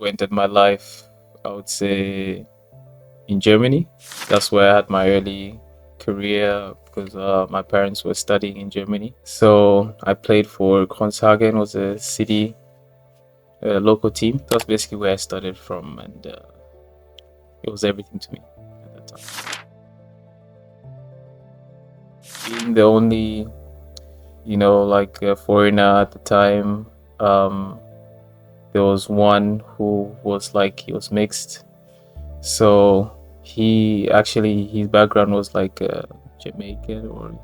ended my life, I would say, in Germany. That's where I had my early career because my parents were studying in Germany. So I played for Kronzhagen, was a city local team. That's basically where I started from, and it was everything to me at that time. Being the only, like a foreigner at the time, there was one who was like he was mixed. So his background was like Jamaican or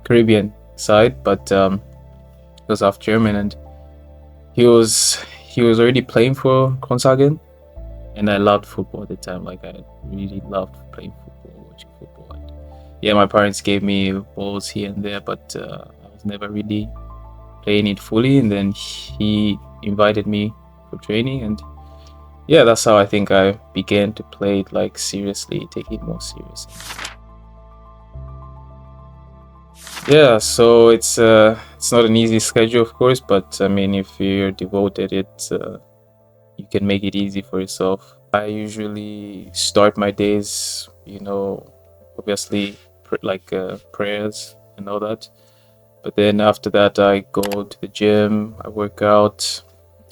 Caribbean side, but he was half German, and he was already playing for Kronzhagen, and I loved football at the time. Like I really loved playing football, watching football. And yeah, my parents gave me balls here and there, but I was never really playing it fully. And then he invited me for training, and yeah, that's how I think I began to play it like seriously, take it more seriously. Yeah, so it's not an easy schedule, of course, but I mean, if you're devoted, you can make it easy for yourself. I usually start my days, obviously prayers and all that. But then after that, I go to the gym, I work out,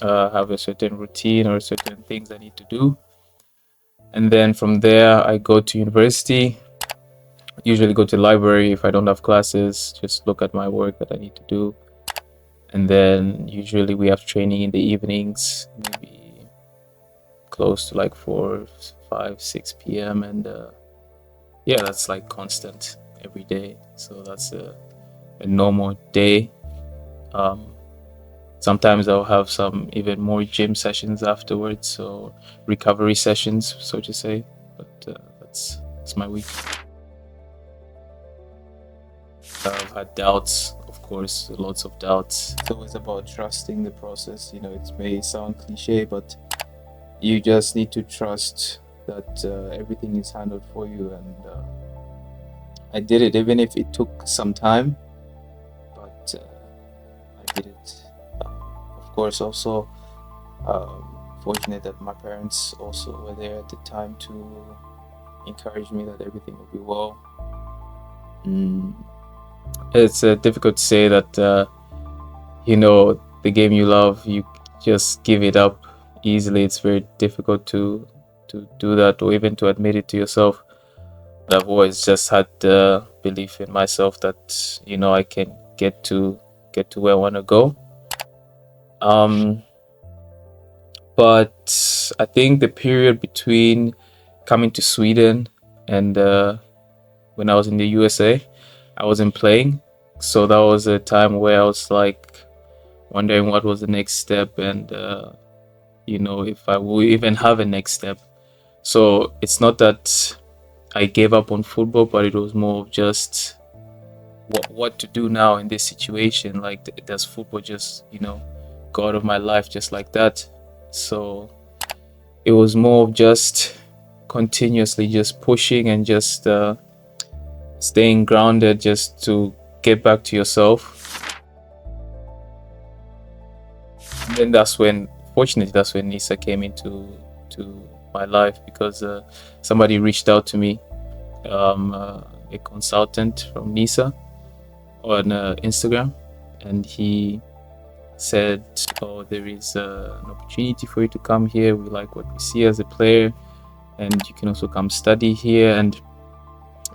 have a certain routine or certain things I need to do. And then from there, I go to university. Usually go to the library if I don't have classes, just look at my work that I need to do. And then usually we have training in the evenings, maybe close to like 4, 5, 6 p.m. And yeah, that's like constant every day. So that's a normal day. Sometimes I'll have some even more gym sessions afterwards, so recovery sessions, so to say. But that's my week. I've had doubts, of course, lots of doubts. It's always about trusting the process. It may sound cliche, but you just need to trust that everything is handled for you. And I did it, even if it took some time, but I did it. Of course, also fortunate that my parents also were there at the time to encourage me that everything will be well. It's difficult to say that the game you love, you just give it up easily. It's very difficult to do that, or even to admit it to yourself. But I've always just had the belief in myself that I can get to where I want to go. But I think the period between coming to Sweden and when I was in the USA, I wasn't playing. So that was a time where I was like wondering what was the next step, and if I will even have a next step. So it's not that I gave up on football, but it was more of just what to do now in this situation. Like, does football just go out of my life just like that? So it was more of just continuously just pushing and just staying grounded, just to get back to yourself. And then fortunately that's when NYSA came into my life, because somebody reached out to me, a consultant from NYSA, on Instagram, and he said, oh, there is an opportunity for you to come here. We like what we see as a player, and you can also come study here. And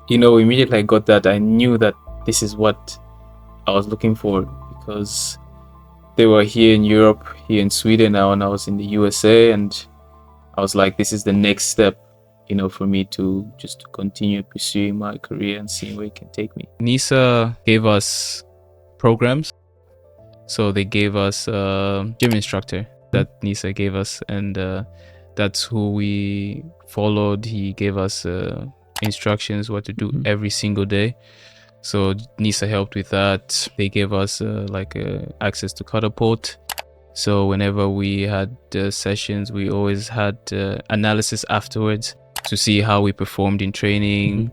immediately I got that. I knew that this is what I was looking for, because they were here in Europe, here in Sweden now, and I was in the USA, and I was like, this is the next step, for me to continue pursuing my career and seeing where it can take me. NYSA gave us programs. So they gave us a gym instructor that NYSA gave us, and that's who we followed. He gave us instructions what to do every single day. So NYSA helped with that. They gave us access to catapult. So whenever we had sessions, we always had analysis afterwards to see how we performed in training.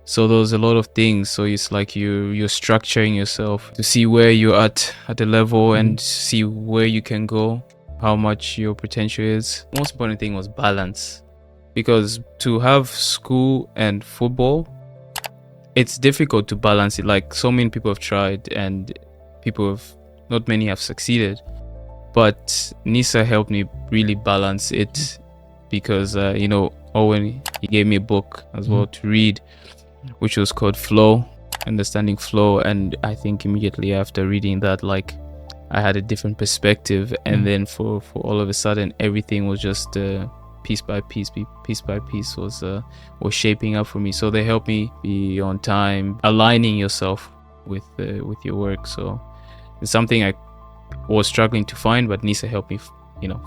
So there was a lot of things. So it's like you're structuring yourself to see where you're at the level and see where you can go. how much your potential is. Most important thing was balance, because to have school and football, it's difficult to balance it. Like, so many people have tried and people have, not many have succeeded, but NYSA helped me really balance it, because Owen, he gave me a book as well to read, which was called Flow, Understanding Flow. And I think immediately after reading that, like, I had a different perspective. And then for all of a sudden, everything was just piece by piece was shaping up for me. So they helped me be on time, aligning yourself with your work. So it's something I was struggling to find, but NYSA helped me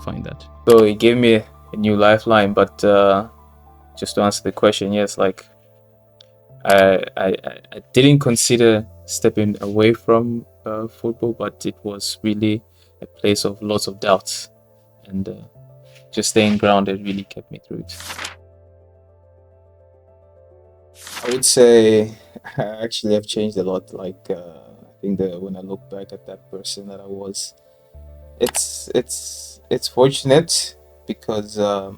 find that. So it gave me a new lifeline. But just to answer the question, yes, like I didn't consider stepping away from football, but it was really a place of lots of doubts, and just staying grounded really kept me through it. I would say I actually have changed a lot. Like I think that when I look back at that person that I was, it's fortunate, because I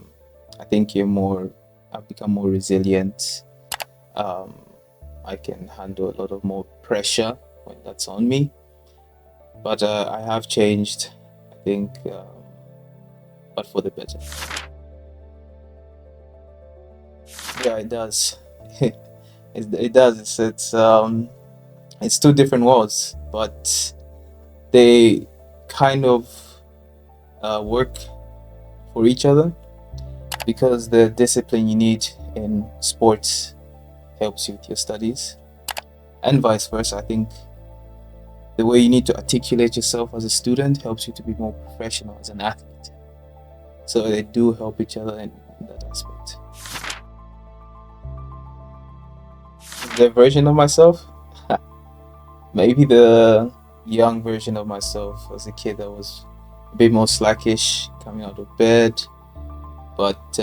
think I've become more resilient. um, I can handle a lot of more pressure when that's on me. But I have changed, I think, but for the better. Yeah, it does. It does. It's two different worlds, but they kind of work for each other, because the discipline you need in sports helps you with your studies, and vice versa. I think the way you need to articulate yourself as a student helps you to be more professional as an athlete. So they do help each other in that aspect. The version of myself, maybe the young version of myself as a kid that was a bit more slackish coming out of bed. But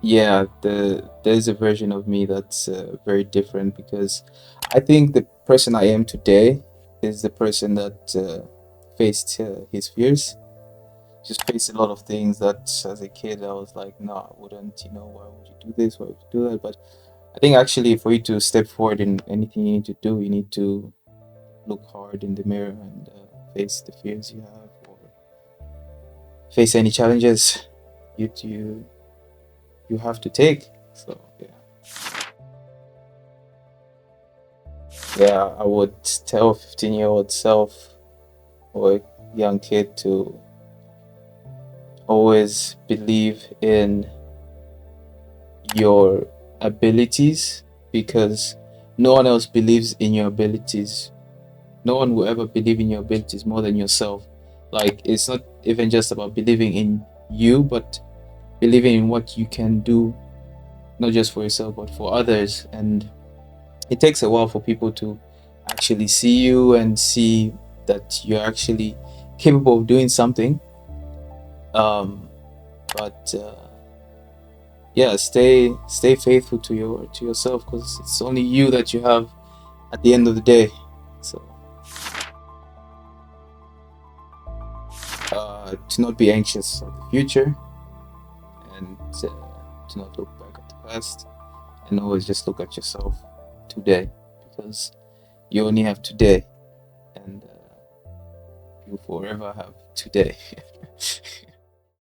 yeah, there's a version of me that's very different, because I think the person I am today is the person that faced his fears. Just faced a lot of things that as a kid I was like, no, I wouldn't. Why would you do this? Why would you do that? But I think actually, for you to step forward in anything you need to do, you need to look hard in the mirror and face the fears you have, or face any challenges you you have to take. So yeah, I would tell a 15-year-old self, or a young kid, to always believe in your abilities, because no one else believes in your abilities. No one will ever believe in your abilities more than yourself. Like, it's not even just about believing in you, but believing in what you can do, not just for yourself but for others. And it takes a while for people to actually see you and see that you're actually capable of doing something. But yeah, stay faithful to yourself, because it's only you that you have at the end of the day. So to not be anxious of the future, and to not look back at the past, and always just look at yourself today, because you only have today, and you forever have today.